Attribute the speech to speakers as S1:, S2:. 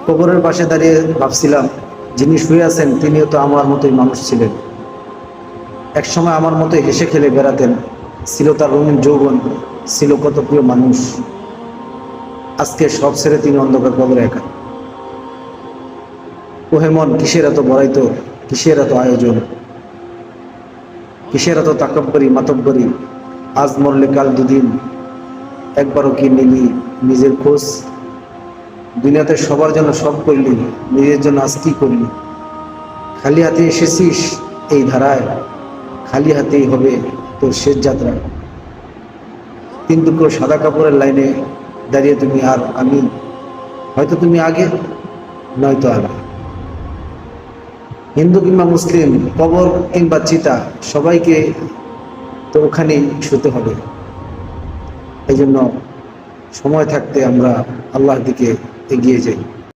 S1: কবরের পাশে দাঁড়িয়ে ভাবছিলাম, যিনি শুয়ে আছেন তিনিও তো আমার মতোই মানুষ ছিলেন। একসময় আমার মতোই হেসে খেলে বেড়াতেন, ছিল তার রঙিন যৌবন, ছিল কত প্রিয় মানুষ। আজকে সব ছেড়ে তিনি অন্ধকার কবরে একা। ওহে মন, কিসের এত বড়াইতো, কিসের এত আয়োজন, কিসের এত তাকব্বরি মাতব্বরি? আজ মরলে কাল দুদিন, একবারও কি নিলি নিজের খোঁজ? দুনিয়াতে সবার জন্য সব করলি, নিজের জন্য আজ কি করলি? খালি হাতে এসেছিস এই ধারায়, খালি হাতেই হবে তোর শেষ যাত্রা। কিন্তু কেউ সাদা কাপড়ের লাইনে দাঁড়িয়ে তুমি আর আমি, হয়তো তুমি আগে, নয়তো আগে। হিন্দু কিংবা মুসলিম, কবর কিংবা চিতা, সবাইকে তো ওখানেই শুতে হবে। এই জন্য সময় থাকতে আমরা আল্লাহর দিকে এগিয়ে যাই।